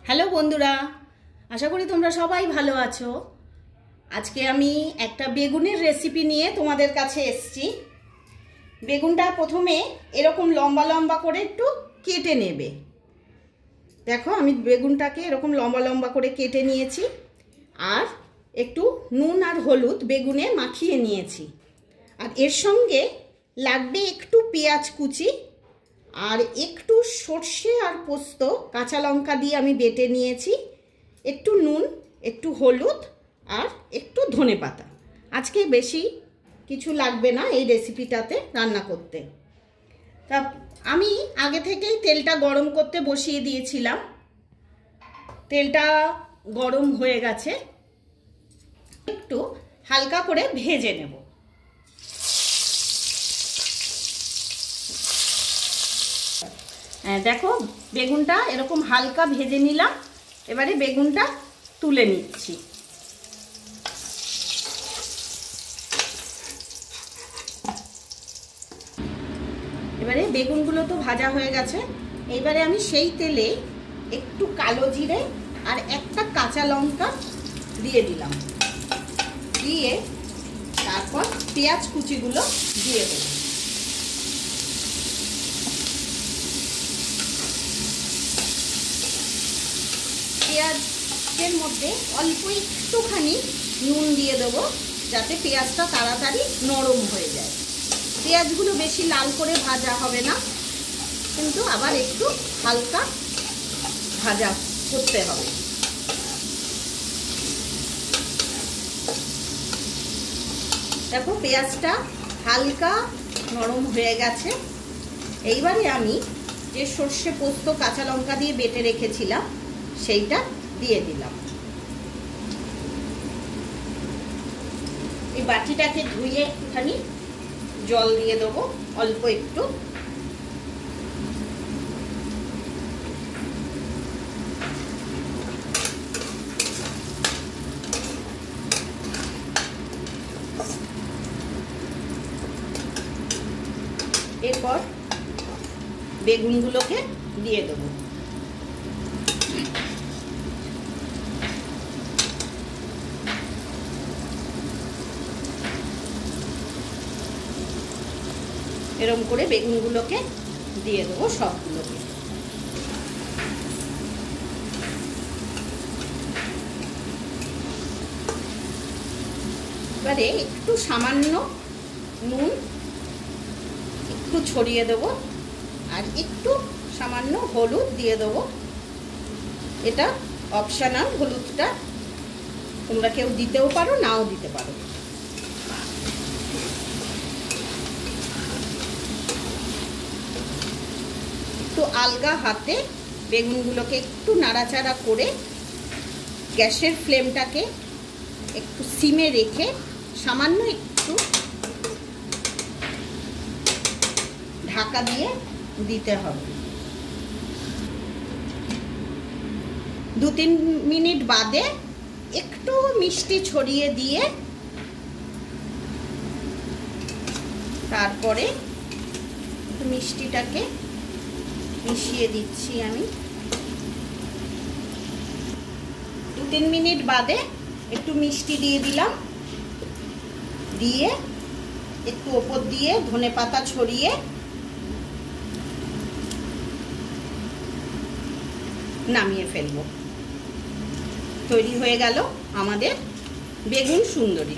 Hello বন্ধুরা, আশা করি তোমরা সবাই ভালো আছো। আজকে আমি একটা বেগুনের রেসিপি নিয়ে তোমাদের কাছে এসেছি। বেগুনটা প্রথমে এরকম লম্বা লম্বা করে একটু কেটে নেবে। দেখো, আমি বেগুনটাকে এরকম লম্বা লম্বা করে কেটে নিয়েছি আর একটু নুন আর হলুদ বেগুনে মাখিয়ে নিয়েছি। আর এর সঙ্গে লাগবে একটু পেঁয়াজ কুচি আর একটু সর্ষে আর পোস্ত কাঁচা লঙ্কা দিয়ে আমি বেটে নিয়েছি, একটু নুন, একটু হলুদ আর একটু ধনেপাতা। আজকে বেশি কিছু লাগবে না এই রেসিপিটাতে রান্না করতে। তা আমি আগে থেকেই তেলটা গরম করতে বসিয়ে দিয়েছিলাম। তেলটা গরম হয়ে গেছে, একটু হালকা করে ভেজে নেব। দেখো, বেগুনটা এরকম হালকা ভেজে নিলাম। এবারে বেগুনটা তুলে নিচ্ছি। এবারে বেগুনগুলো তো ভাজা হয়ে গেছে। এবারে আমি সেই তেলে একটু কালো জিরে আর একটা কাঁচা লঙ্কা দিয়ে দিলাম। দিয়ে তারপর পেঁয়াজ কুচিগুলো দিয়ে দেব। পেঁয়াজের মধ্যে অল্প একটুখানি নুন দিয়ে দেবো, যাতে পেঁয়াজটা তাড়াতাড়ি নরম হয়ে যায়। পেঁয়াজগুলো বেশি লাল করে ভাজা হবে না, কিন্তু আবার একটু হালকা ভাজা করতে হবে। দেখো, পেঁয়াজটা হালকা নরম হয়ে গেছে। এইবারে আমি যে সর্ষে পোস্ত কাঁচা লঙ্কা দিয়ে বেটে রেখেছিলাম সেইটা দিয়ে দিলাম। এই বাটিটাকে ধুয়ে একটুখানি জল দিয়ে দেবো, অল্প একটু। এরপর বেগুনগুলোকে দিয়ে দেবো। এরকম করে বেগুনগুলোকে দিয়ে দেবো সবগুলোকে। এবারে একটু সামান্য নুন একটু ছড়িয়ে দেবো আর একটু সামান্য হলুদ দিয়ে দেবো। এটা অপশনাল, হলুদটা তোমরা কেউ দিতেও পারো, নাও দিতে পারো। একটু আলগা হাতে বেগুনগুলোকে একটু নাড়াচাড়া করে গ্যাসের ফ্লেমটাকে একটু সিমে রেখে সামান্য একটু ঢাকা দিয়ে দিতে হবে। 2-3 মিনিট বাদে একটু মিষ্টি ছড়িয়ে দিয়ে তারপরে মিষ্টিটাকে মিশিয়ে দিচ্ছি আমি। 2-3 মিনিট বাদে একটু মিষ্টি দিয়ে দিলাম, দিয়ে একটু ওপর দিয়ে ধনেপাতা ছড়িয়ে নামিয়ে ফেলবো। তৈরি হয়ে গেল আমাদের বেগুন সুন্দরী।